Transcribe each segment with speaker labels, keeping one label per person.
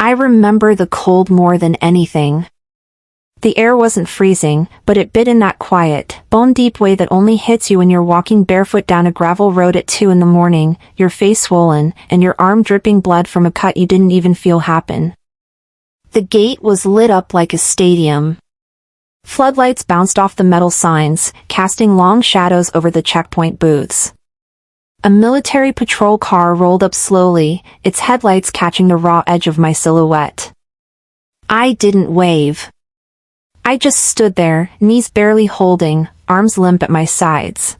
Speaker 1: I remember the cold more than anything. The air wasn't freezing, but it bit in that quiet, bone-deep way that only hits you when you're walking barefoot down a gravel road at 2 in the morning, your face swollen, and your arm dripping blood from a cut you didn't even feel happen. The gate was lit up like a stadium. Floodlights bounced off the metal signs, casting long shadows over the checkpoint booths. A military patrol car rolled up slowly, its headlights catching the raw edge of my silhouette. I didn't wave. I just stood there, knees barely holding, arms limp at my sides.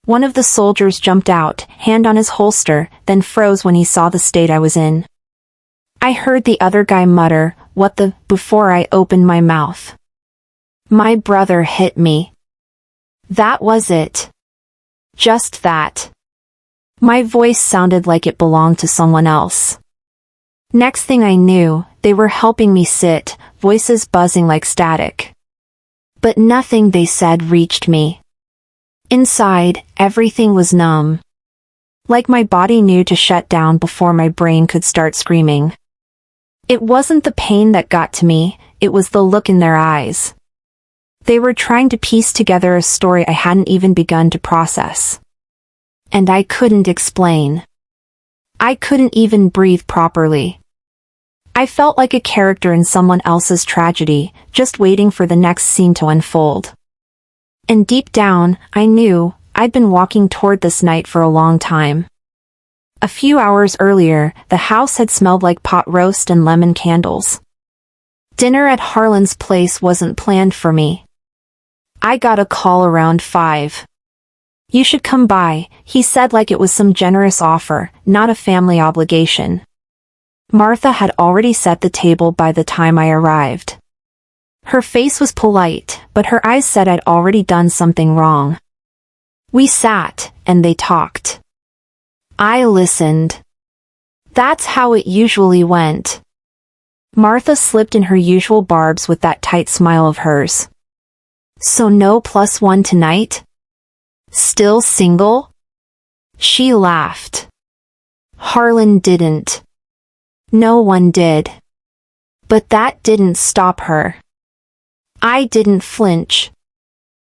Speaker 1: One of the soldiers jumped out, hand on his holster, then froze when he saw the state I was in. I heard the other guy mutter, "What the," before I opened my mouth. My brother hit me. That was it. Just that. My voice sounded like it belonged to someone else. Next thing I knew, they were helping me sit, voices buzzing like static. But nothing they said reached me. Inside, everything was numb. Like my body knew to shut down before my brain could start screaming. It wasn't the pain that got to me, it was the look in their eyes. They were trying to piece together a story I hadn't even begun to process. And I couldn't explain. I couldn't even breathe properly. I felt like a character in someone else's tragedy, just waiting for the next scene to unfold. And deep down, I knew, I'd been walking toward this night for a long time. A few hours earlier, the house had smelled like pot roast and lemon candles. Dinner at Harlan's place wasn't planned for me. I got a call around 5. "You should come by," he said like it was some generous offer, not a family obligation. Martha had already set the table by the time I arrived. Her face was polite, but her eyes said I'd already done something wrong. We sat, and they talked. I listened. That's how it usually went. Martha slipped in her usual barbs with that tight smile of hers. "So no +1 tonight? Still single?" She laughed. Harlan didn't. No one did. But that didn't stop her. I didn't flinch.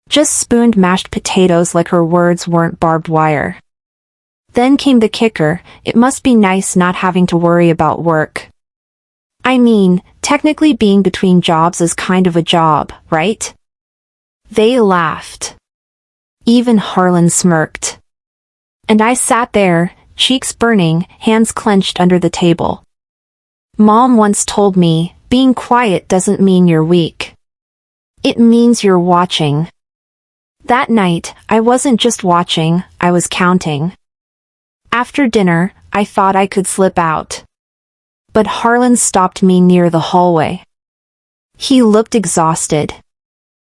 Speaker 1: Just spooned mashed potatoes like her words weren't barbed wire. Then came the kicker, it must be nice not having to worry about work. I mean, technically being between jobs is kind of a job, right? They laughed. Even Harlan smirked. And I sat there, cheeks burning, hands clenched under the table. Mom once told me, being quiet doesn't mean you're weak. It means you're watching. That night, I wasn't just watching, I was counting. After dinner, I thought I could slip out. But Harlan stopped me near the hallway. He looked exhausted.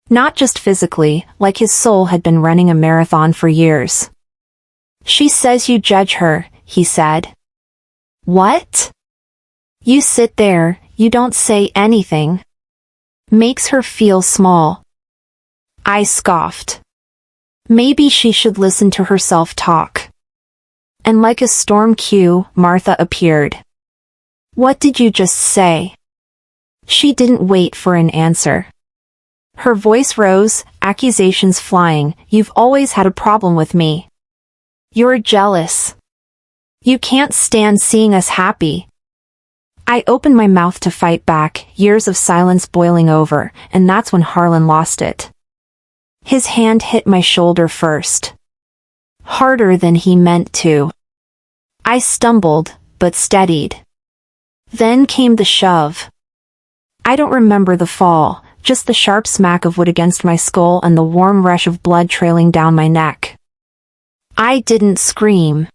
Speaker 1: Not just physically, like his soul had been running a marathon for years. "She says you judge her," he said. "What?" "You sit there, you don't say anything. Makes her feel small." I scoffed. Maybe she should listen to herself talk. And like a storm cue, Martha appeared. "What did you just say?" She didn't wait for an answer. Her voice rose, accusations flying, "You've always had a problem with me. You're jealous. You can't stand seeing us happy." I opened my mouth to fight back, years of silence boiling over, and that's when Harlan lost it. His hand hit my shoulder first. Harder than he meant to. I stumbled, but steadied. Then came the shove. I don't remember the fall, just the sharp smack of wood against my skull and the warm rush of blood trailing down my neck. I didn't scream.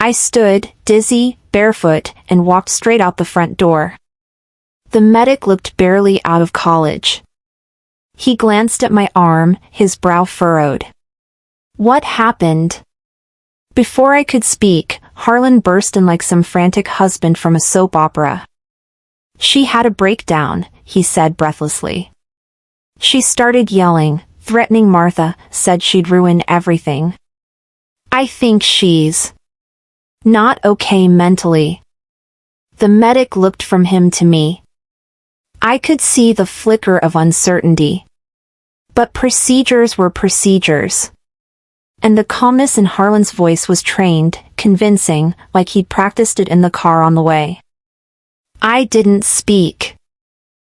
Speaker 1: I stood, dizzy, barefoot, and walked straight out the front door. The medic looked barely out of college. He glanced at my arm, his brow furrowed. "What happened?" Before I could speak, Harlan burst in like some frantic husband from a soap opera. "She had a breakdown," he said breathlessly. She started yelling, threatening Martha, said she'd ruin everything. "I think she's not okay mentally." The medic looked from him to me. I could see the flicker of uncertainty. But procedures were procedures. And the calmness in Harlan's voice was trained, convincing, like he'd practiced it in the car on the way. I didn't speak.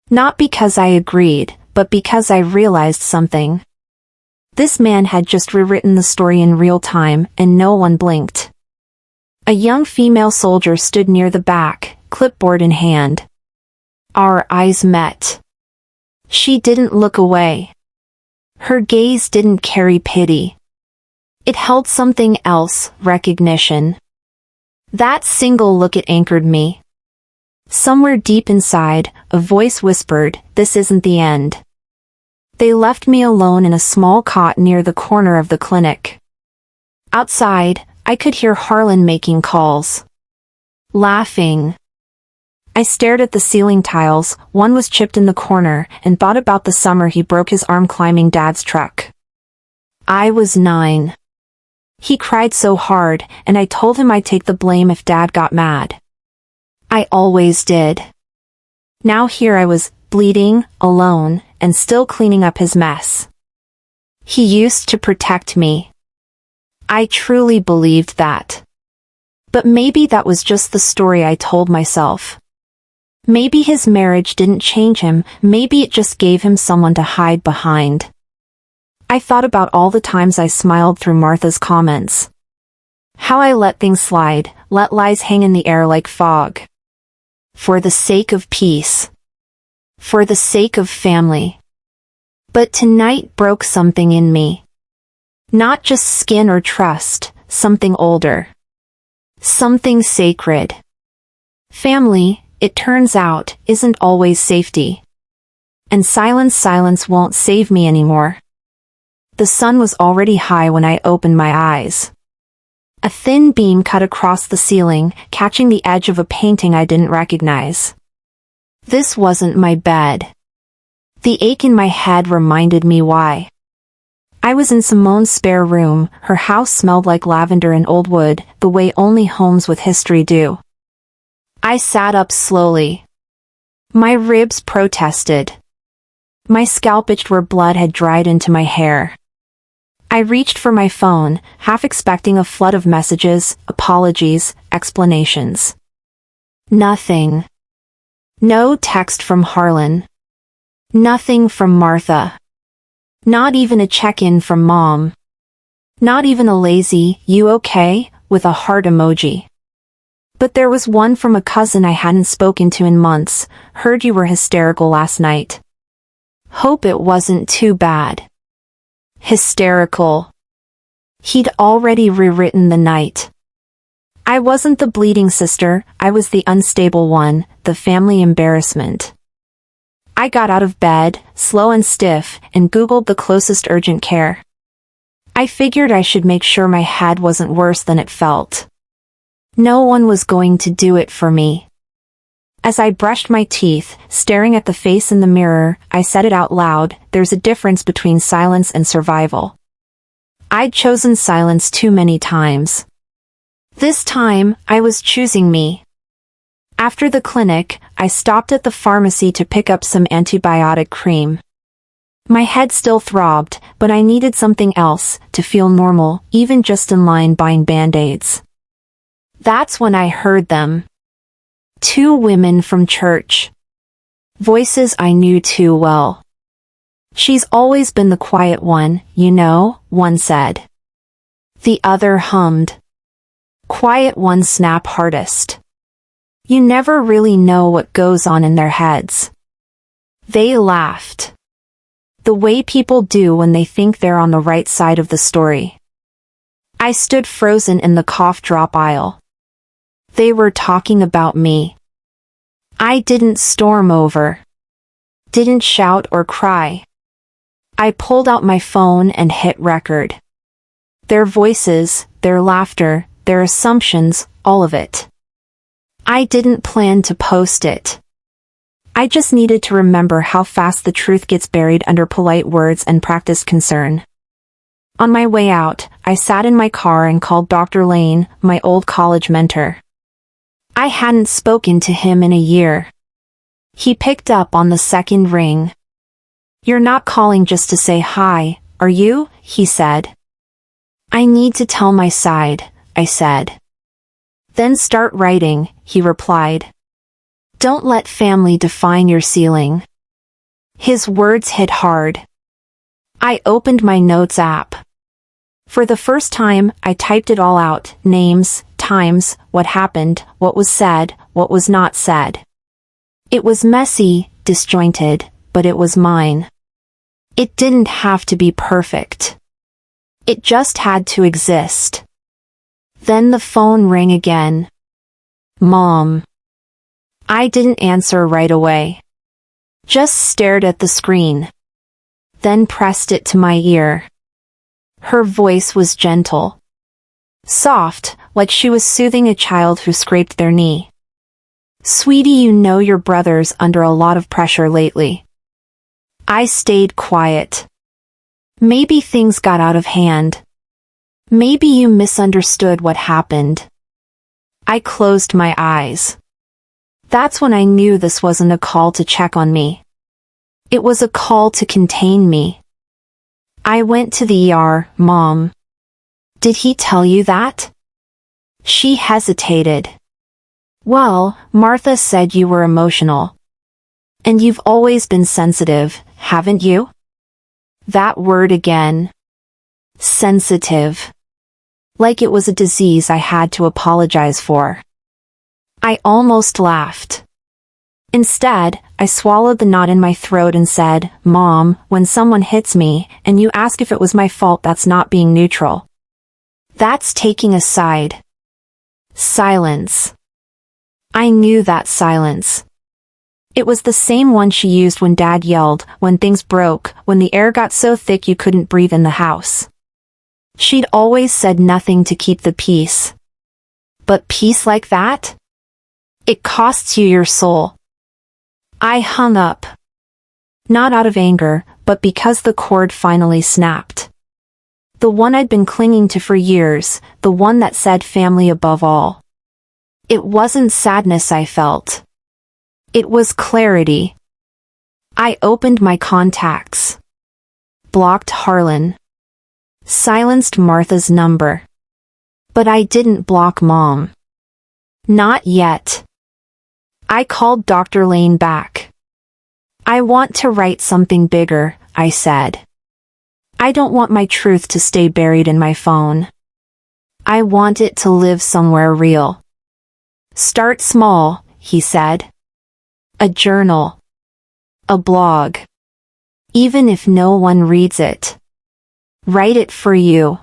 Speaker 1: Not because I agreed, but because I realized something. This man had just rewritten the story in real time, and no one blinked. A young female soldier stood near the back, clipboard in hand. Our eyes met. She didn't look away. Her gaze didn't carry pity. It held something else, recognition. That single look it anchored me. Somewhere deep inside, a voice whispered, "This isn't the end." They left me alone in a small cot near the corner of the clinic. Outside, I could hear Harlan making calls. Laughing. I stared at the ceiling tiles, one was chipped in the corner, and thought about the summer he broke his arm climbing Dad's truck. I was 9. He cried so hard, and I told him I'd take the blame if Dad got mad. I always did. Now here I was, bleeding, alone, and still cleaning up his mess. He used to protect me. I truly believed that. But maybe that was just the story I told myself. Maybe his marriage didn't change him, maybe it just gave him someone to hide behind. I thought about all the times I smiled through Martha's comments. How I let things slide, let lies hang in the air like fog. For the sake of peace. For the sake of family. But tonight broke something in me. Not just skin or trust, something older. Something sacred. Family, it turns out, isn't always safety. And silence won't save me anymore. The sun was already high when I opened my eyes. A thin beam cut across the ceiling, catching the edge of a painting I didn't recognize. This wasn't my bed. The ache in my head reminded me why. I was in Simone's spare room, her house smelled like lavender and old wood, the way only homes with history do. I sat up slowly. My ribs protested. My scalp itched where blood had dried into my hair. I reached for my phone, half expecting a flood of messages, apologies, explanations. Nothing. No text from Harlan. Nothing from Martha. Not even a check-in from Mom. Not even a lazy, "You okay?" with a heart emoji. But there was one from a cousin I hadn't spoken to in months. "Heard you were hysterical last night. Hope it wasn't too bad." Hysterical. He'd already rewritten the night. I wasn't the bleeding sister, I was the unstable one, the family embarrassment. I got out of bed, slow and stiff, and Googled the closest urgent care. I figured I should make sure my head wasn't worse than it felt. No one was going to do it for me. As I brushed my teeth, staring at the face in the mirror, I said it out loud, "There's a difference between silence and survival." I'd chosen silence too many times. This time, I was choosing me. After the clinic, I stopped at the pharmacy to pick up some antibiotic cream. My head still throbbed, but I needed something else, to feel normal, even just in line buying Band-Aids. That's when I heard them. 2 women from church. Voices I knew too well. "She's always been the quiet one, you know," one said. The other hummed. "Quiet ones snap hardest. You never really know what goes on in their heads." They laughed. The way people do when they think they're on the right side of the story. I stood frozen in the cough drop aisle. They were talking about me. I didn't storm over. Didn't shout or cry. I pulled out my phone and hit record. Their voices, their laughter, their assumptions, all of it. I didn't plan to post it. I just needed to remember how fast the truth gets buried under polite words and practiced concern. On my way out, I sat in my car and called Dr. Lane, my old college mentor. I hadn't spoken to him in a year. He picked up on the second ring. "You're not calling just to say hi, are you?" he said. "I need to tell my side," I said. "Then start writing," he replied. "Don't let family define your ceiling." His words hit hard. I opened my notes app. For the first time, I typed it all out: names, times, what happened, what was said, what was not said. It was messy, disjointed, but it was mine. It didn't have to be perfect. It just had to exist. Then the phone rang again. "Mom." I didn't answer right away. Just stared at the screen. Then pressed it to my ear. Her voice was gentle. Soft, like she was soothing a child who scraped their knee. "Sweetie, you know your brother's under a lot of pressure lately." I stayed quiet. Maybe things got out of hand. Maybe you misunderstood what happened. I closed my eyes. That's when I knew this wasn't a call to check on me. It was a call to contain me. I went to the ER. "Mom. Did he tell you that?" She hesitated. "Well, Martha said you were emotional. And you've always been sensitive, haven't you?" That word again. Sensitive. Like it was a disease I had to apologize for. I almost laughed. Instead, I swallowed the knot in my throat and said, "Mom, when someone hits me, and you ask if it was my fault, that's not being neutral. That's taking a side." Silence. I knew that silence. It was the same one she used when Dad yelled, when things broke, when the air got so thick you couldn't breathe in the house. She'd always said nothing to keep the peace. But peace like that? It costs you your soul. I hung up. Not out of anger, but because the cord finally snapped. The one I'd been clinging to for years, the one that said family above all. It wasn't sadness I felt. It was clarity. I opened my contacts. Blocked Harlan. Silenced Martha's number. But I didn't block Mom. Not yet. I called Dr. Lane back. "I want to write something bigger," I said. "I don't want my truth to stay buried in my phone. I want it to live somewhere real." "Start small," he said. "A journal. A blog. Even if no one reads it. Write it for you."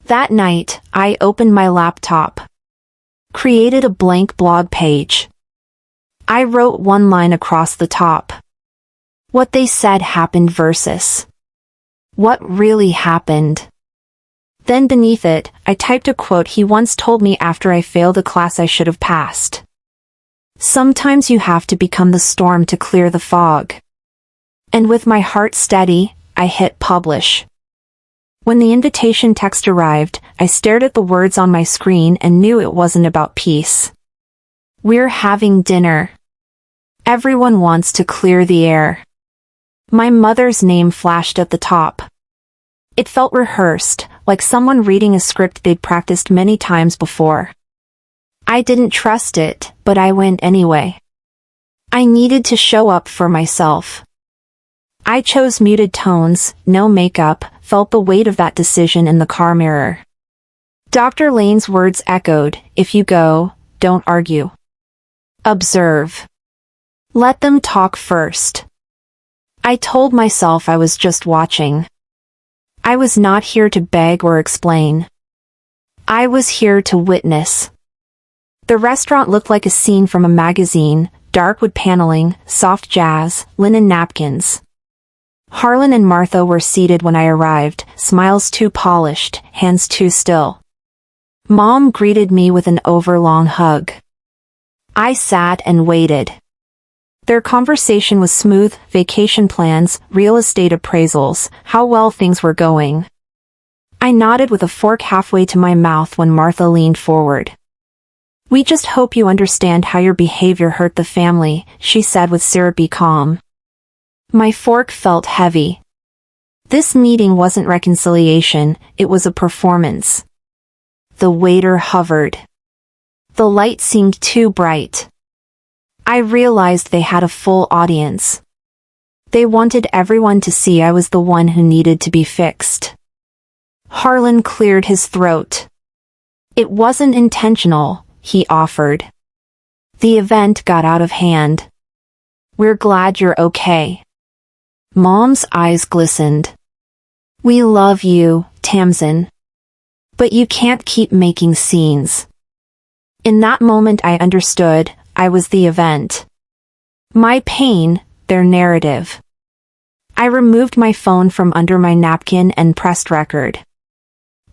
Speaker 1: That night, I opened my laptop. Created a blank blog page. I wrote one line across the top. What they said happened versus what really happened. Then beneath it, I typed a quote he once told me after I failed a class I should have passed. "Sometimes you have to become the storm to clear the fog." And with my heart steady, I hit publish. When the invitation text arrived, I stared at the words on my screen and knew it wasn't about peace. "We're having dinner. Everyone wants to clear the air." My mother's name flashed at the top. It felt rehearsed, like someone reading a script they'd practiced many times before. I didn't trust it, but I went anyway. I needed to show up for myself. I chose muted tones, no makeup, felt the weight of that decision in the car mirror. Dr. Lane's words echoed, "If you go, don't argue. Observe. Let them talk first." I told myself I was just watching. I was not here to beg or explain. I was here to witness. The restaurant looked like a scene from a magazine, dark wood paneling, soft jazz, linen napkins. Harlan and Martha were seated when I arrived, smiles too polished, hands too still. Mom greeted me with an overlong hug. I sat and waited. Their conversation was smooth: vacation plans, real estate appraisals, how well things were going. I nodded with a fork halfway to my mouth when Martha leaned forward. "We just hope you understand how your behavior hurt the family," she said with syrupy calm. My fork felt heavy. This meeting wasn't reconciliation, it was a performance. The waiter hovered. The light seemed too bright. I realized they had a full audience. They wanted everyone to see I was the one who needed to be fixed. Harlan cleared his throat. "It wasn't intentional," he offered. "The event got out of hand. We're glad you're okay." Mom's eyes glistened. "We love you, Tamsin. But you can't keep making scenes." In that moment I understood, I was the event. My pain, their narrative. I removed my phone from under my napkin and pressed record.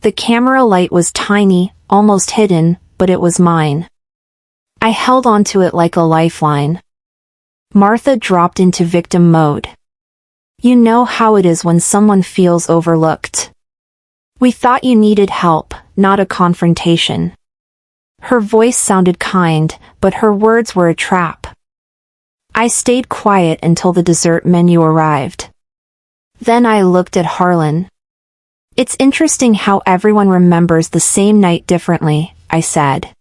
Speaker 1: The camera light was tiny, almost hidden, but it was mine. I held onto it like a lifeline. Martha dropped into victim mode. "You know how it is when someone feels overlooked. We thought you needed help, not a confrontation." Her voice sounded kind, but her words were a trap. I stayed quiet until the dessert menu arrived. Then I looked at Harlan. "It's interesting how everyone remembers the same night differently," I said.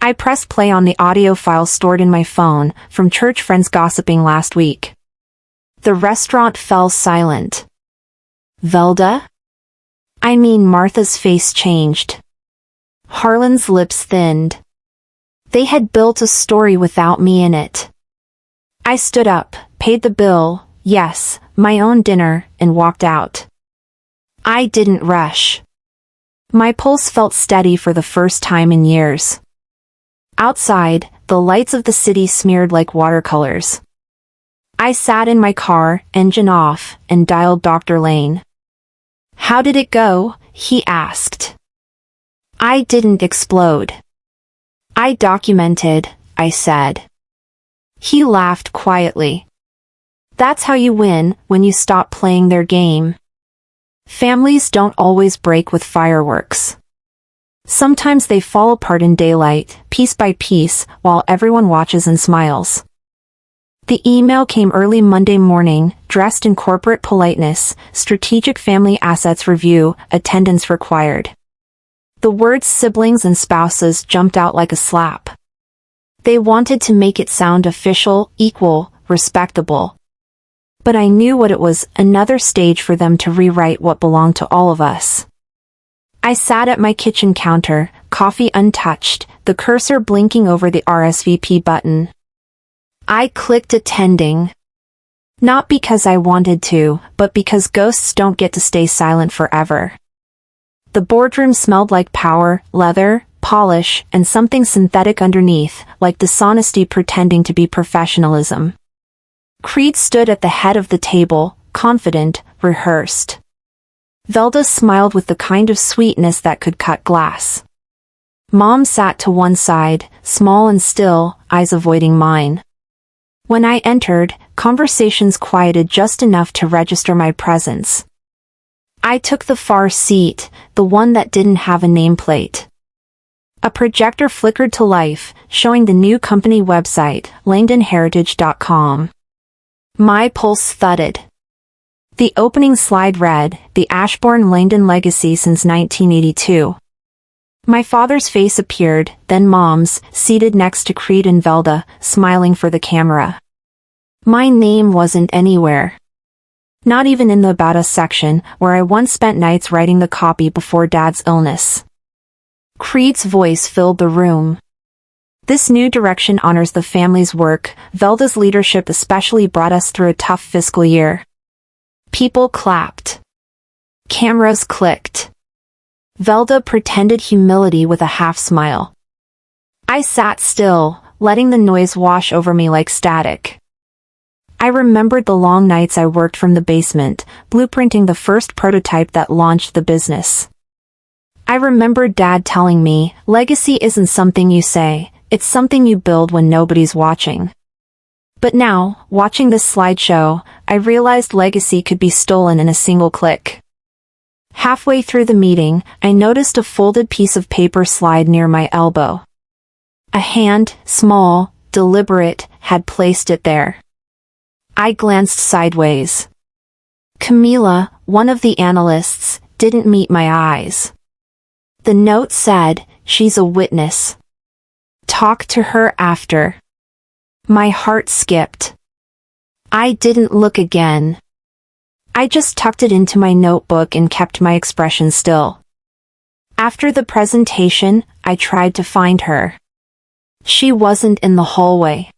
Speaker 1: I pressed play on the audio file stored in my phone, from church friends gossiping last week. The restaurant fell silent. "Velda?" I mean, Martha's face changed. Harlan's lips thinned. They had built a story without me in it. I stood up, paid the bill, yes, my own dinner, and walked out. I didn't rush. My pulse felt steady for the first time in years. Outside, the lights of the city smeared like watercolors. I sat in my car, engine off, and dialed Dr. Lane. "How did it go?" he asked. I didn't explode. "I documented," I said. He laughed quietly. "That's how you win, when you stop playing their game. Families don't always break with fireworks. Sometimes they fall apart in daylight, piece by piece, while everyone watches and smiles." The email came early Monday morning, dressed in corporate politeness, strategic family assets review, attendance required. The words siblings and spouses jumped out like a slap. They wanted to make it sound official, equal, respectable. But I knew what it was, another stage for them to rewrite what belonged to all of us. I sat at my kitchen counter, coffee untouched, the cursor blinking over the RSVP button. I clicked attending. Not because I wanted to, but because ghosts don't get to stay silent forever. The boardroom smelled like power, leather, polish, and something synthetic underneath, like dishonesty pretending to be professionalism. Creed stood at the head of the table, confident, rehearsed. Velda smiled with the kind of sweetness that could cut glass. Mom sat to one side, small and still, eyes avoiding mine. When I entered, conversations quieted just enough to register my presence. I took the far seat, the one that didn't have a nameplate. A projector flickered to life, showing the new company website, langdonheritage.com. My pulse thudded. The opening slide read, "The Ashbourne-Langdon Legacy since 1982. My father's face appeared, then Mom's, seated next to Creed and Velda, smiling for the camera. My name wasn't anywhere. Not even in the About Us section, where I once spent nights writing the copy before Dad's illness. Creed's voice filled the room. "This new direction honors the family's work. Velda's leadership especially brought us through a tough fiscal year." People clapped. Cameras clicked. Velda pretended humility with a half-smile. I sat still, letting the noise wash over me like static. I remembered the long nights I worked from the basement, blueprinting the first prototype that launched the business. I remembered Dad telling me, "Legacy isn't something you say, it's something you build when nobody's watching." But now, watching this slideshow, I realized legacy could be stolen in a single click. Halfway through the meeting, I noticed a folded piece of paper slide near my elbow. A hand, small, deliberate, had placed it there. I glanced sideways. Camila, one of the analysts, didn't meet my eyes. The note said, "She's a witness. Talk to her after." My heart skipped. I didn't look again. I just tucked it into my notebook and kept my expression still. After the presentation, I tried to find her. She wasn't in the hallway.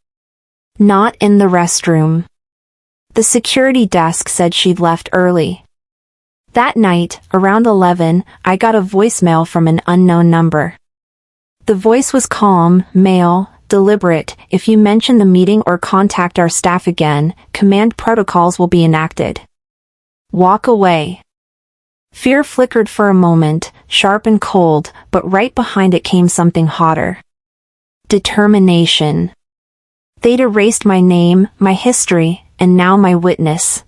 Speaker 1: Not in the restroom. The security desk said she'd left early. That night, around 11, I got a voicemail from an unknown number. The voice was calm, male, deliberate. "If you mention the meeting or contact our staff again, command protocols will be enacted. Walk away." Fear flickered for a moment, sharp and cold, but right behind it came something hotter. Determination. They'd erased my name, my history, and now my witness.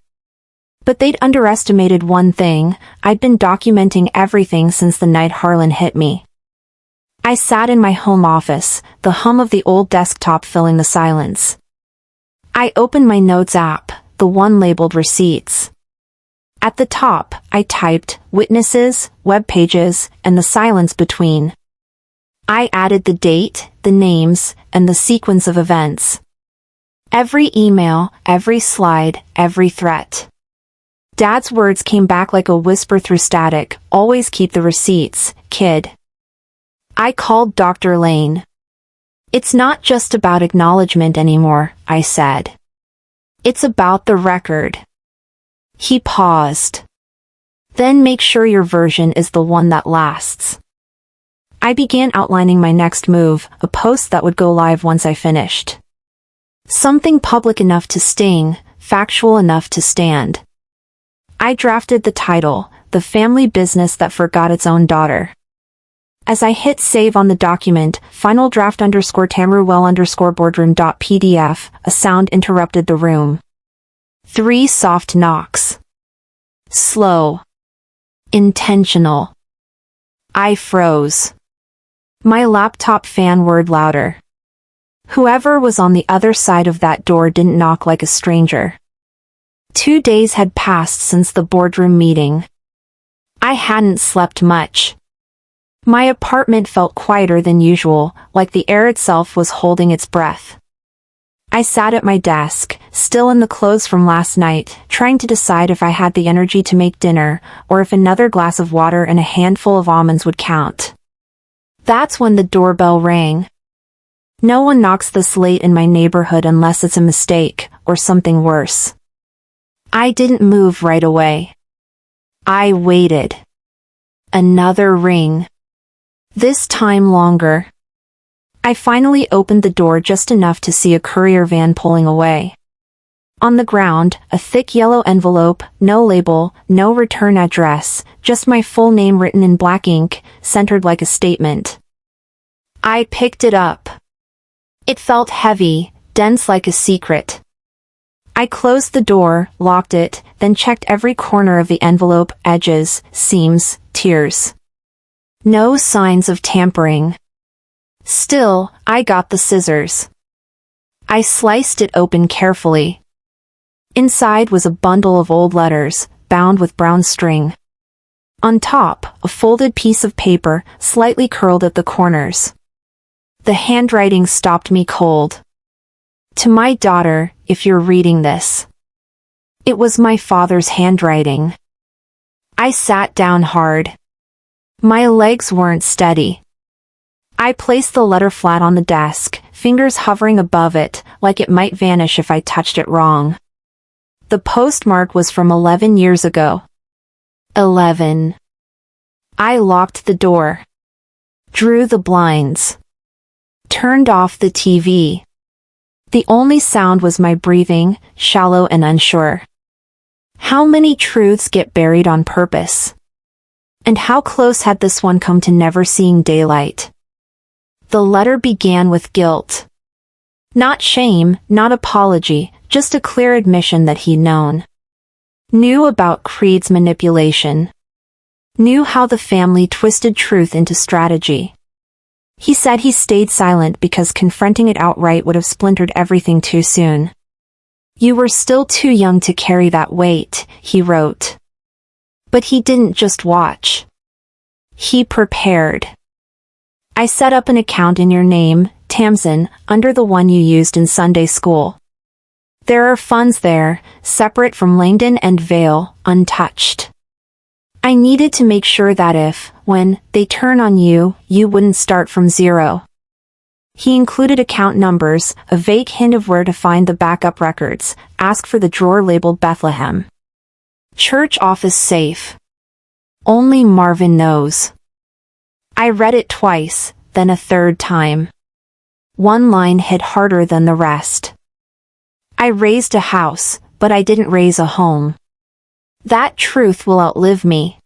Speaker 1: But they'd underestimated one thing: I'd been documenting everything since the night Harlan hit me. I sat in my home office, the hum of the old desktop filling the silence. I opened my notes app, the one labeled receipts. At the top, I typed witnesses, web pages, and the silence between. I added the date, the names, and the sequence of events. Every email, every slide, every threat. Dad's words came back like a whisper through static: "Always keep the receipts, kid." I called Dr. Lane. "It's not just about acknowledgement anymore," I said. "It's about the record." He paused. "Then make sure your version is the one that lasts." I began outlining my next move, a post that would go live once I finished. Something public enough to sting, factual enough to stand. I drafted the title, "The Family Business That Forgot Its Own Daughter." As I hit save on the document, final draft _Tamruwell _boardroom.pdf, a sound interrupted the room. 3 soft knocks. Slow. Intentional. I froze. My laptop fan whirred louder. Whoever was on the other side of that door didn't knock like a stranger. 2 days had passed since the boardroom meeting. I hadn't slept much. My apartment felt quieter than usual, like the air itself was holding its breath. I sat at my desk, still in the clothes from last night, trying to decide if I had the energy to make dinner, or if another glass of water and a handful of almonds would count. That's when the doorbell rang. No one knocks this late in my neighborhood unless it's a mistake, or something worse. I didn't move right away. I waited. Another ring. This time longer. I finally opened the door just enough to see a courier van pulling away. On the ground, a thick yellow envelope, no label, no return address, just my full name written in black ink, centered like a statement. I picked it up. It felt heavy, dense like a secret. I closed the door, locked it, then checked every corner of the envelope, edges, seams, tears. No signs of tampering. Still, I got the scissors. I sliced it open carefully. Inside was a bundle of old letters, bound with brown string. On top, a folded piece of paper, slightly curled at the corners. The handwriting stopped me cold. "To my daughter, if you're reading this." It was my father's handwriting. I sat down hard. My legs weren't steady. I placed the letter flat on the desk, fingers hovering above it, like it might vanish if I touched it wrong. The postmark was from 11 years ago. 11. I locked the door. Drew the blinds. Turned off the TV. The only sound was my breathing, shallow and unsure. How many truths get buried on purpose? And how close had this one come to never seeing daylight? The letter began with guilt. Not shame, not apology, just a clear admission that he'd known. Knew about Creed's manipulation. Knew how the family twisted truth into strategy. He said he stayed silent because confronting it outright would have splintered everything too soon. You were still too young to carry that weight, he wrote. But he didn't just watch. He prepared. I set up an account in your name, Tamsin, under the one you used in Sunday school. There are funds there, separate from Langdon and Vale, untouched. I needed to make sure that if, when they turn on you, you wouldn't start from zero. He included account numbers, a vague hint of where to find the backup records, asked for the drawer labeled Bethlehem. Church office safe. Only Marvin knows. I read it twice, then a third time. One line hit harder than the rest. I raised a house, but I didn't raise a home. That truth will outlive me.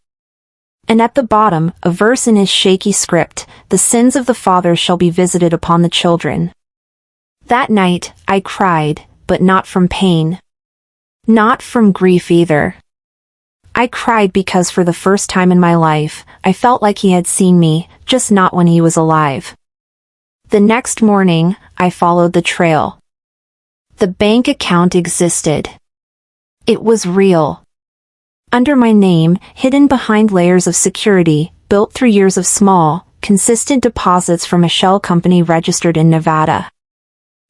Speaker 1: And at the bottom, a verse in his shaky script, the sins of the fathers shall be visited upon the children. That night, I cried, but not from pain. Not from grief either. I cried because for the first time in my life, I felt like he had seen me, just not when he was alive. The next morning, I followed the trail. The bank account existed. It was real. Under my name, hidden behind layers of security, built through years of small, consistent deposits from a shell company registered in Nevada.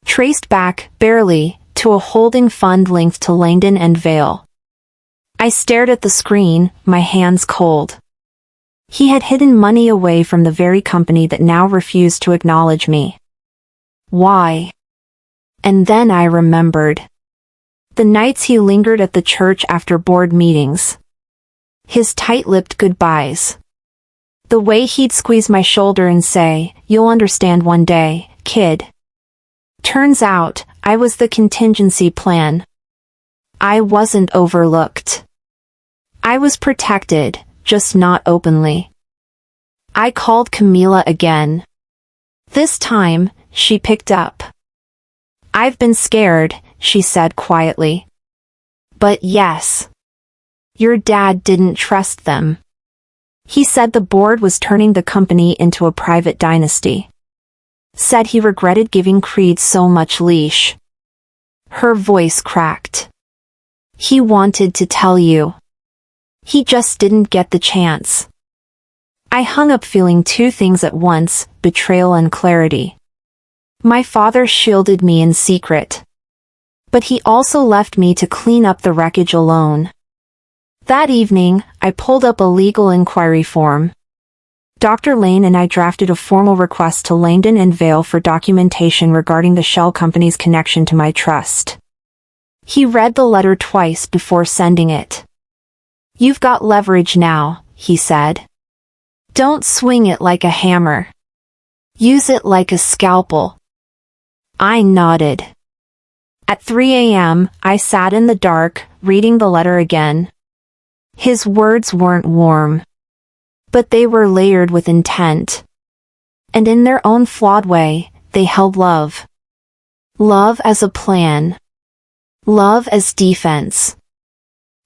Speaker 1: Traced back, barely, to a holding fund linked to Langdon and Vale. I stared at the screen, my hands cold. He had hidden money away from the very company that now refused to acknowledge me. Why? And then I remembered. The nights he lingered at the church after board meetings. His tight-lipped goodbyes. The way he'd squeeze my shoulder and say, "You'll understand one day, kid." Turns out, I was the contingency plan. I wasn't overlooked. I was protected, just not openly. I called Camila again. This time, she picked up. "I've been scared," she said quietly. "But yes. Your dad didn't trust them. He said the board was turning the company into a private dynasty. Said he regretted giving Creed so much leash." Her voice cracked. "He wanted to tell you. He just didn't get the chance." I hung up feeling two things at once, betrayal and clarity. My father shielded me in secret. But he also left me to clean up the wreckage alone. That evening, I pulled up a legal inquiry form. Dr. Lane and I drafted a formal request to Langdon and Vale for documentation regarding the shell company's connection to my trust. He read the letter twice before sending it. "You've got leverage now," he said. "Don't swing it like a hammer. Use it like a scalpel." I nodded. At 3 a.m., I sat in the dark, reading the letter again. His words weren't warm. But they were layered with intent. And in their own flawed way, they held love. Love as a plan. Love as defense.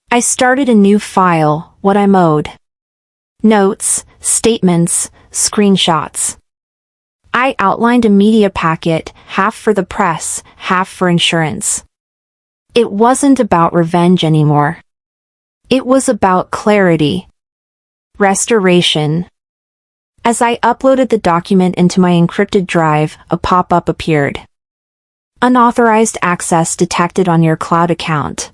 Speaker 1: I started a new file, what I'm owed. Notes, statements, screenshots. I outlined a media packet, half for the press, half for insurance. It wasn't about revenge anymore. It was about clarity. Restoration. As I uploaded the document into my encrypted drive, a pop-up appeared. Unauthorized access detected on your cloud account.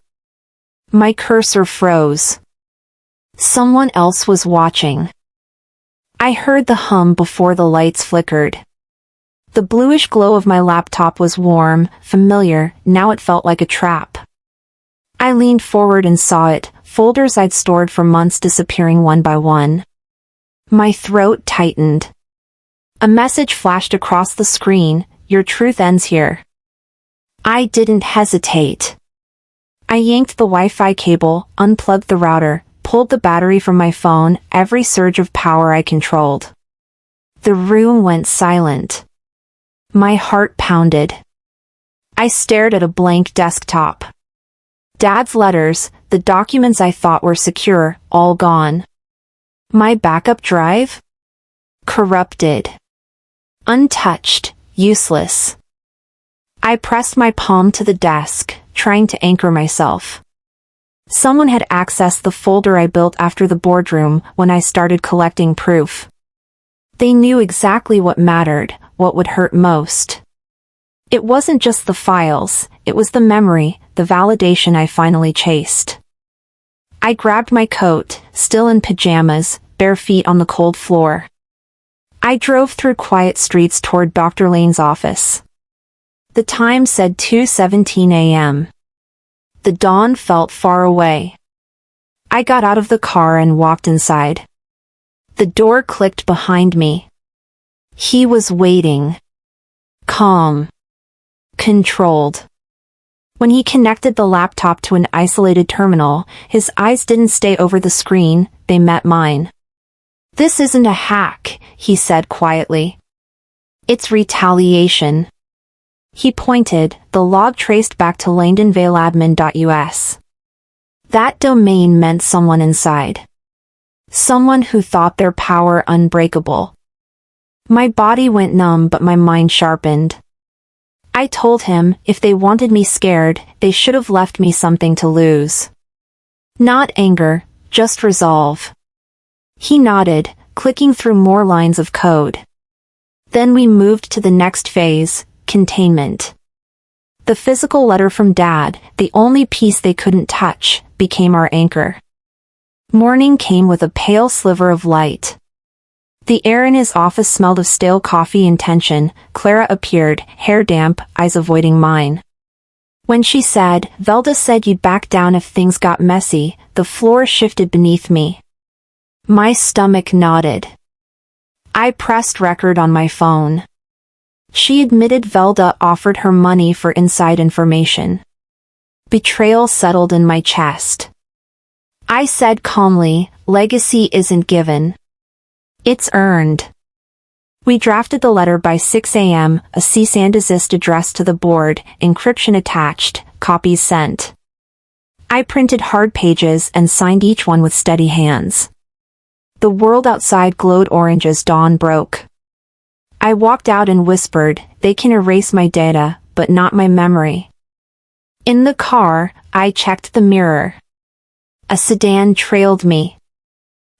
Speaker 1: My cursor froze. Someone else was watching. I heard the hum before the lights flickered. The bluish glow of my laptop was warm, familiar, now it felt like a trap. I leaned forward and saw it, folders I'd stored for months disappearing one by one. My throat tightened. A message flashed across the screen, "Your truth ends here." I didn't hesitate. I yanked the Wi-Fi cable, unplugged the router, pulled the battery from my phone, every surge of power I controlled. The room went silent. My heart pounded. I stared at a blank desktop. Dad's letters, the documents I thought were secure, all gone. My backup drive? Corrupted. Untouched, useless. I pressed my palm to the desk, trying to anchor myself. Someone had accessed the folder I built after the boardroom when I started collecting proof. They knew exactly what mattered, what would hurt most. It wasn't just the files, it was the memory, the validation I finally chased. I grabbed my coat, still in pajamas, bare feet on the cold floor. I drove through quiet streets toward Dr. Lane's office. The time said 2:17 a.m. The dawn felt far away. I got out of the car and walked inside. The door clicked behind me. He was waiting. Calm. Controlled. When he connected the laptop to an isolated terminal, his eyes didn't stay over the screen, they met mine. "This isn't a hack," he said quietly. "It's retaliation." He pointed, the log traced back to langdonvaleadmin.us. That domain meant someone inside. Someone who thought their power unbreakable. My body went numb but my mind sharpened. I told him, if they wanted me scared, they should have left me something to lose. Not anger, just resolve. He nodded, clicking through more lines of code. Then we moved to the next phase, containment. The physical letter from Dad, the only piece they couldn't touch, became our anchor. Morning came with a pale sliver of light. The air in his office smelled of stale coffee and tension. Clara appeared, hair damp, eyes avoiding mine. When she said, "Velda said you'd back down if things got messy," the floor shifted beneath me. My stomach knotted. I pressed record on my phone. She admitted Velda offered her money for inside information. Betrayal settled in my chest. I said calmly, "Legacy isn't given. It's earned." We drafted the letter by 6 a.m., a cease and desist addressed to the board, encryption attached, copies sent. I printed hard pages and signed each one with steady hands. The world outside glowed orange as dawn broke. I walked out and whispered, "They can erase my data, but not my memory." In the car, I checked the mirror. A sedan trailed me.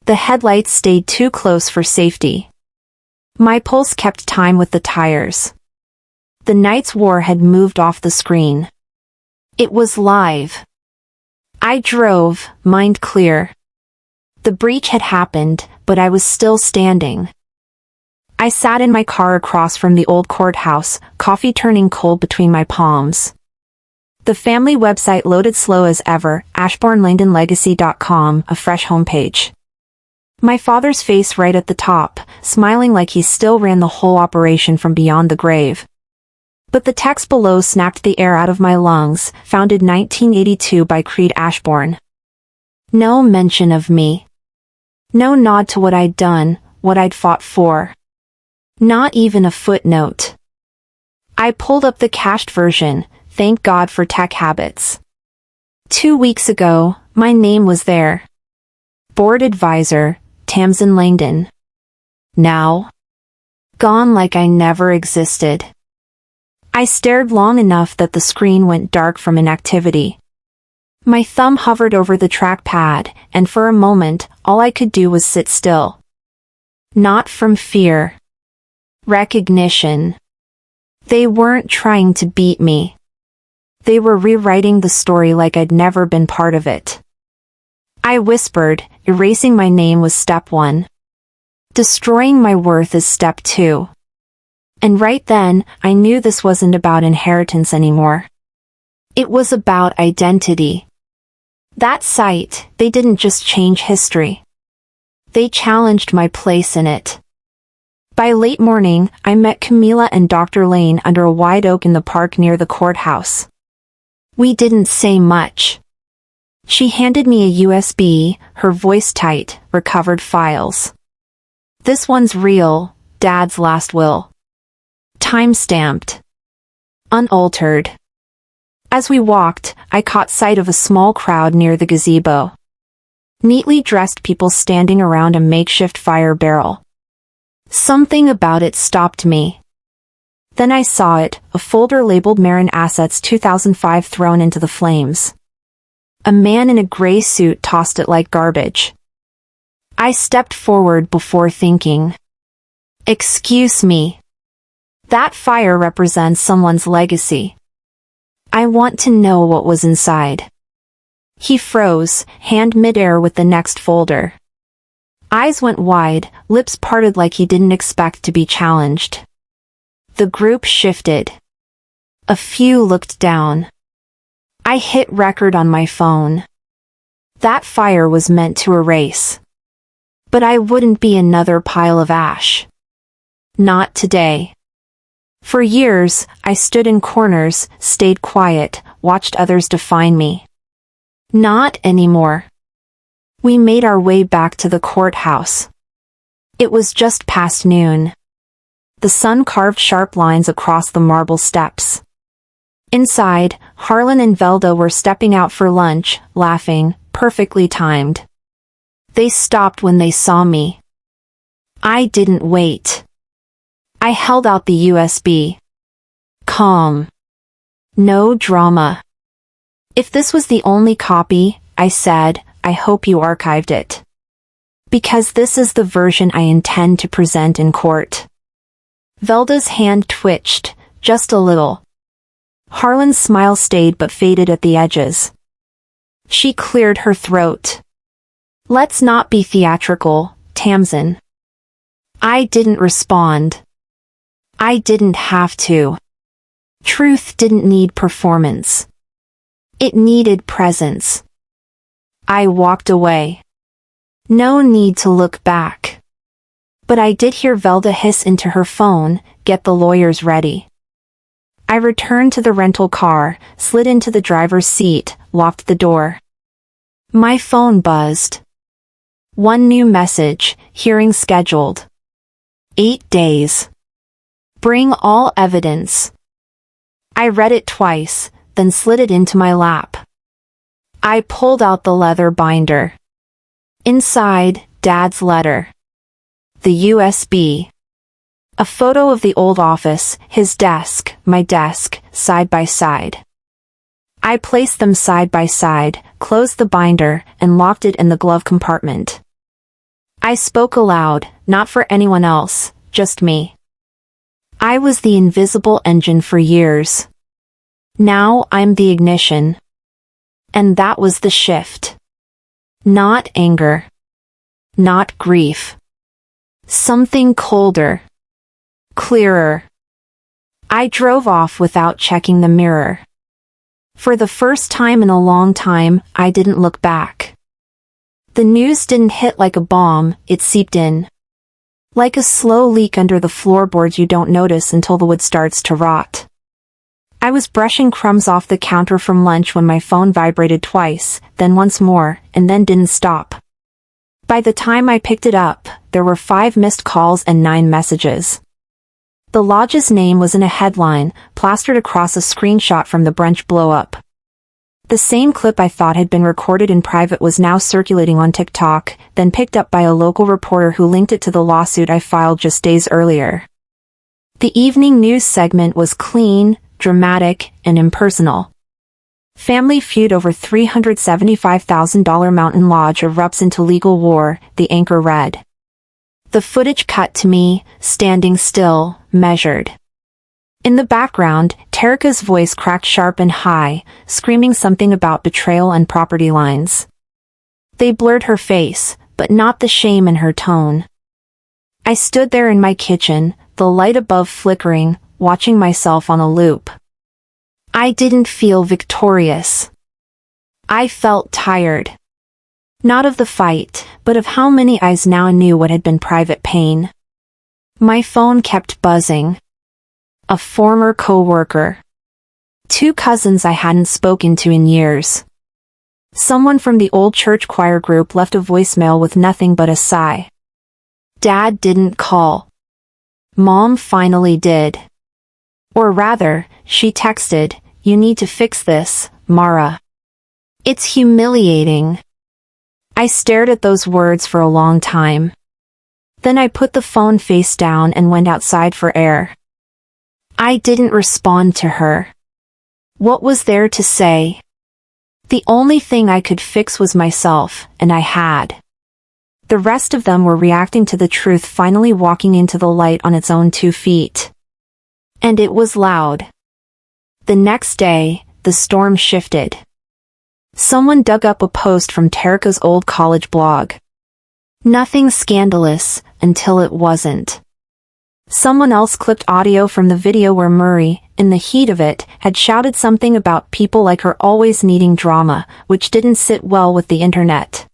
Speaker 1: The headlights stayed too close for safety. My pulse kept time with the tires. The night's war had moved off the screen. It was live. I drove, mind clear. The breach had happened, but I was still standing. I sat in my car across from the old courthouse, coffee turning cold between my palms. The family website loaded slow as ever, ashbournelangdonlegacy.com, a fresh homepage. My father's face right at the top, smiling like he still ran the whole operation from beyond the grave. But the text below snapped the air out of my lungs, founded 1982 by Creed Ashbourne. No mention of me. No nod to what I'd done, what I'd fought for. Not even a footnote. I pulled up the cached version, thank God for tech habits. 2 weeks ago, my name was there. Board advisor, Tamsin Langdon. Now? Gone like I never existed. I stared long enough that the screen went dark from inactivity. My thumb hovered over the trackpad, and for a moment, all I could do was sit still. Not from fear. Recognition. They weren't trying to beat me. They were rewriting the story like I'd never been part of it. I whispered, erasing my name was step 1. Destroying my worth is step 2. And right then, I knew this wasn't about inheritance anymore. It was about identity. That site, they didn't just change history. They challenged my place in it. By late morning, I met Camila and Dr. Lane under a wide oak in the park near the courthouse. We didn't say much. She handed me a USB, her voice tight, recovered files. "This one's real, Dad's last will. Time-stamped. Unaltered." As we walked, I caught sight of a small crowd near the gazebo. Neatly dressed people standing around a makeshift fire barrel. Something about it stopped me. Then I saw it, a folder labeled Marin Assets 2005 thrown into the flames. A man in a gray suit tossed it like garbage. I stepped forward before thinking. Excuse me. That fire represents someone's legacy. I want to know what was inside. He froze, hand midair with the next folder. Eyes went wide, lips parted like he didn't expect to be challenged. The group shifted. A few looked down. I hit record on my phone. That fire was meant to erase. But I wouldn't be another pile of ash. Not today. For years, I stood in corners, stayed quiet, watched others define me. Not anymore. We made our way back to the courthouse. It was just past noon. The sun carved sharp lines across the marble steps. Inside, Harlan and Velda were stepping out for lunch, laughing, perfectly timed. They stopped when they saw me. I didn't wait. I held out the USB. Calm. No drama. If this was the only copy, I said, I hope you archived it. Because this is the version I intend to present in court. Velda's hand twitched, just a little. Harlan's smile stayed but faded at the edges. She cleared her throat. Let's not be theatrical, Tamsin. I didn't respond. I didn't have to. Truth didn't need performance. It needed presence. I walked away. No need to look back. But I did hear Velda hiss into her phone, "Get the lawyers ready." I returned to the rental car, slid into the driver's seat, locked the door. My phone buzzed. One new message, hearing scheduled. 8 days. Bring all evidence. I read it twice, then slid it into my lap. I pulled out the leather binder. Inside, Dad's letter. The USB. A photo of the old office, his desk, my desk, side by side. I placed them side by side, closed the binder, and locked it in the glove compartment. I spoke aloud, not for anyone else, just me. I was the invisible engine for years. Now I'm the ignition. And that was the shift. Not anger. Not grief. Something colder. Clearer. I drove off without checking the mirror. For the first time in a long time, I didn't look back. The news didn't hit like a bomb, it seeped in. Like a slow leak under the floorboards you don't notice until the wood starts to rot. I was brushing crumbs off the counter from lunch when my phone vibrated twice, then once more, and then didn't stop. By the time I picked it up, there were 5 missed calls and 9 messages. The lodge's name was in a headline, plastered across a screenshot from the brunch blow-up. The same clip I thought had been recorded in private was now circulating on TikTok, then picked up by a local reporter who linked it to the lawsuit I filed just days earlier. The evening news segment was clean, dramatic, and impersonal. Family feud over $375,000 mountain lodge erupts into legal war, the anchor read. The footage cut to me, standing still, measured. In the background, Tarika's voice cracked sharp and high, screaming something about betrayal and property lines. They blurred her face, but not the shame in her tone. I stood there in my kitchen, the light above flickering, watching myself on a loop. I didn't feel victorious. I felt tired. Not of the fight, but of how many eyes now knew what had been private pain. My phone kept buzzing. A former co-worker. 2 cousins I hadn't spoken to in years. Someone from the old church choir group left a voicemail with nothing but a sigh. Dad didn't call. Mom finally did. Or rather, she texted, "You need to fix this, Mara." It's humiliating. I stared at those words for a long time. Then I put the phone face down and went outside for air. I didn't respond to her. What was there to say? The only thing I could fix was myself, and I had. The rest of them were reacting to the truth finally walking into the light on its own 2 feet. And it was loud. The next day, the storm shifted. Someone dug up a post from Tarika's old college blog. Nothing scandalous, until it wasn't. Someone else clipped audio from the video where Murray, in the heat of it, had shouted something about people like her always needing drama, which didn't sit well with the internet.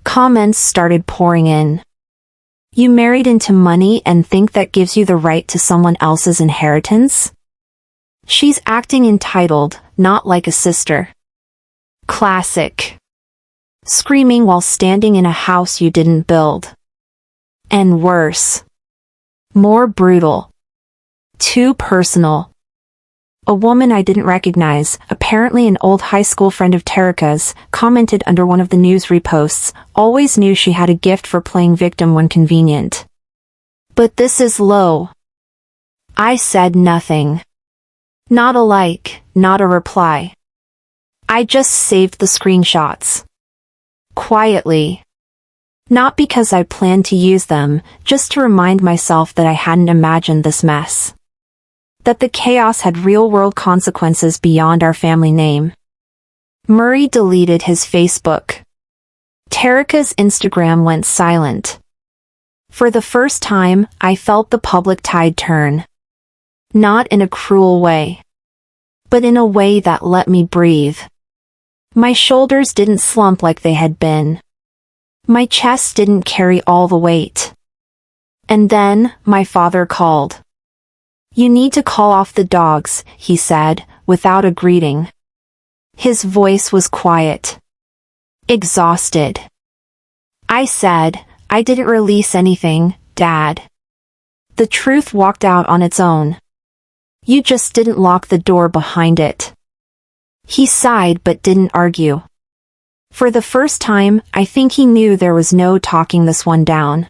Speaker 1: Comments started pouring in. You married into money and think that gives you the right to someone else's inheritance? She's acting entitled, not like a sister. Classic. Screaming while standing in a house you didn't build. And worse. More brutal. Too personal. A woman I didn't recognize, apparently an old high school friend of Tarika's, commented under one of the news reposts, always knew she had a gift for playing victim when convenient. But this is low. I said nothing. Not a like, not a reply. I just saved the screenshots. Quietly. Not because I planned to use them, just to remind myself that I hadn't imagined this mess. That the chaos had real-world consequences beyond our family name. Murray deleted his Facebook. Tarika's Instagram went silent. For the first time, I felt the public tide turn. Not in a cruel way. But in a way that let me breathe. My shoulders didn't slump like they had been. My chest didn't carry all the weight. And then, my father called. You need to call off the dogs, he said, without a greeting. His voice was quiet. Exhausted. I said, I didn't release anything, Dad. The truth walked out on its own. You just didn't lock the door behind it. He sighed but didn't argue. For the first time, I think he knew there was no talking this one down.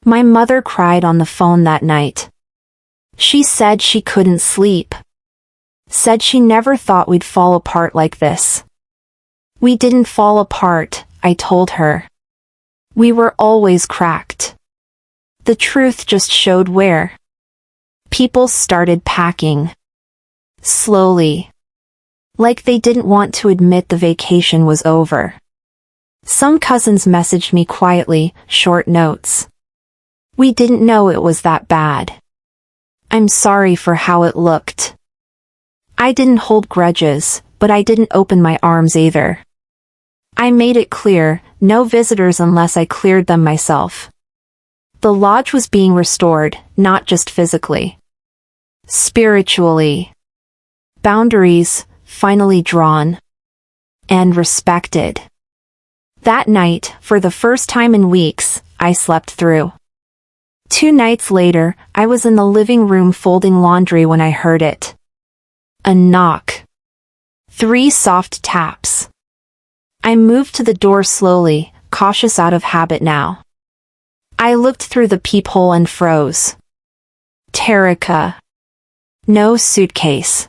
Speaker 1: My mother cried on the phone that night. She said she couldn't sleep. Said she never thought we'd fall apart like this. We didn't fall apart, I told her. We were always cracked. The truth just showed where. People started packing. Slowly. Like they didn't want to admit the vacation was over. Some cousins messaged me quietly, short notes. We didn't know it was that bad. I'm sorry for how it looked. I didn't hold grudges, but I didn't open my arms either. I made it clear, no visitors unless I cleared them myself. The lodge was being restored, not just physically. Spiritually. Boundaries, finally drawn. And respected. That night, for the first time in weeks, I slept through. 2 nights later, I was in the living room folding laundry when I heard it. A knock. 3 soft taps. I moved to the door slowly, cautious out of habit now. I looked through the peephole and froze. Tarika. No suitcase.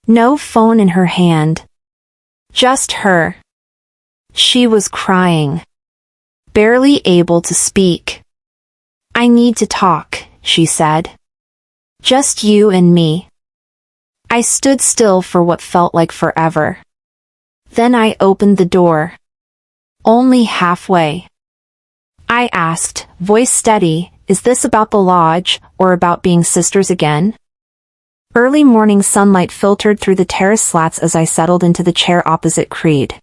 Speaker 1: No phone in her hand. Just her. She was crying. Barely able to speak. I need to talk, she said. Just you and me. I stood still for what felt like forever. Then I opened the door. Only halfway. I asked, voice steady, is this about the lodge, or about being sisters again? Early morning sunlight filtered through the terrace slats as I settled into the chair opposite Creed.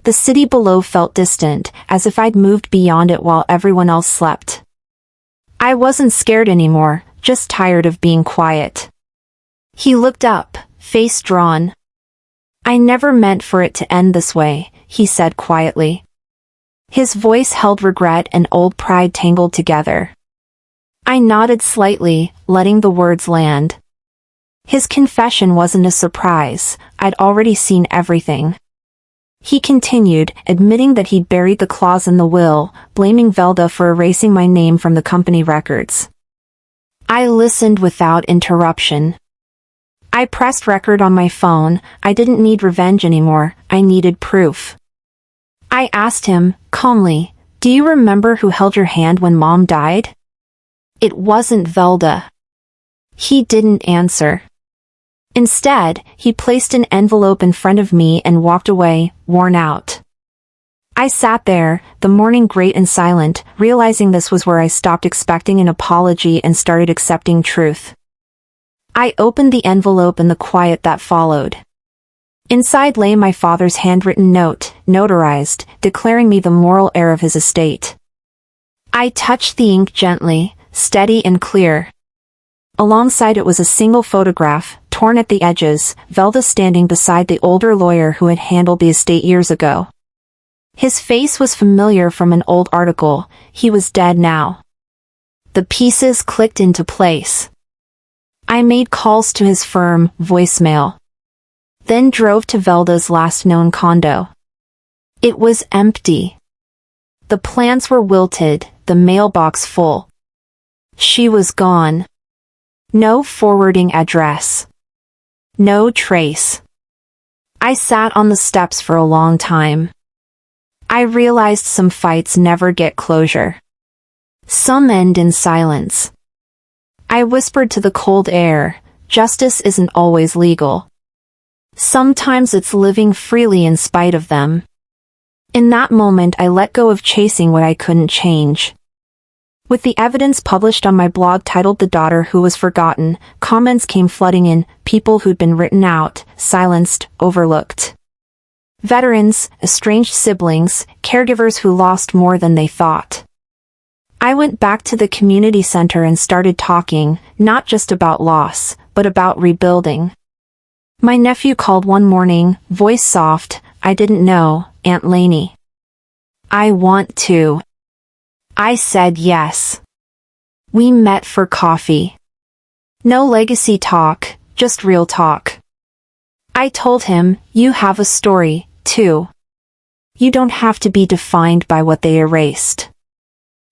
Speaker 1: The city below felt distant, as if I'd moved beyond it while everyone else slept. I wasn't scared anymore, just tired of being quiet. He looked up, face drawn. I never meant for it to end this way, he said quietly. His voice held regret and old pride tangled together. I nodded slightly, letting the words land. His confession wasn't a surprise, I'd already seen everything. He continued, admitting that he'd buried the clause in the will, blaming Velda for erasing my name from the company records. I listened without interruption. I pressed record on my phone. I didn't need revenge anymore, I needed proof. I asked him, calmly, "Do you remember who held your hand when Mom died?" It wasn't Velda. He didn't answer. Instead, he placed an envelope in front of me and walked away, worn out. I sat there, the morning great and silent, realizing this was where I stopped expecting an apology and started accepting truth. I opened the envelope in the quiet that followed. Inside lay my father's handwritten note, notarized, declaring me the moral heir of his estate. I touched the ink gently, steady and clear. Alongside it was a single photograph, torn at the edges, Velda standing beside the older lawyer who had handled the estate years ago. His face was familiar from an old article. He was dead now. The pieces clicked into place. I made calls to his firm, voicemail. Then drove to Velda's last known condo. It was empty. The plants were wilted, the mailbox full. She was gone. No forwarding address. No trace. I sat on the steps for a long time. I realized some fights never get closure. Some end in silence. I whispered to the cold air, justice isn't always legal. Sometimes it's living freely in spite of them. In that moment I let go of chasing what I couldn't change. With the evidence published on my blog titled The Daughter Who Was Forgotten, comments came flooding in, people who'd been written out, silenced, overlooked. Veterans, estranged siblings, caregivers who lost more than they thought. I went back to the community center and started talking, not just about loss, but about rebuilding. My nephew called one morning, voice soft, "I didn't know, Aunt Lainey. I want to." I said yes. We met for coffee. No legacy talk, just real talk. I told him, you have a story, too. You don't have to be defined by what they erased.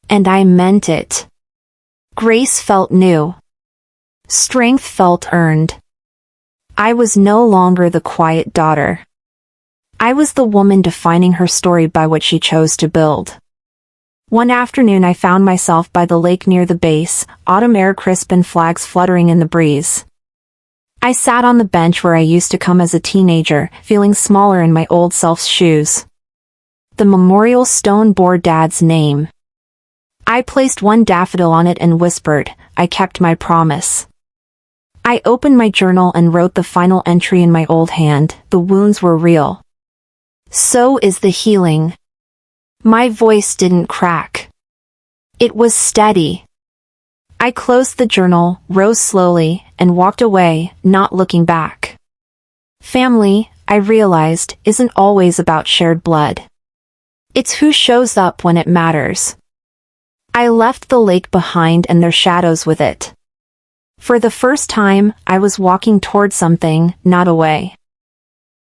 Speaker 1: And I meant it. Grace felt new. Strength felt earned. I was no longer the quiet daughter. I was the woman defining her story by what she chose to build. One afternoon I found myself by the lake near the base, autumn air crisp and flags fluttering in the breeze. I sat on the bench where I used to come as a teenager, feeling smaller in my old self's shoes. The memorial stone bore Dad's name. I placed one daffodil on it and whispered, I kept my promise. I opened my journal and wrote the final entry in my old hand, the wounds were real. So is the healing. My voice didn't crack. It was steady. I closed the journal, rose slowly, and walked away, not looking back. Family, I realized, isn't always about shared blood. It's who shows up when it matters. I left the lake behind and their shadows with it. For the first time, I was walking toward something, not away.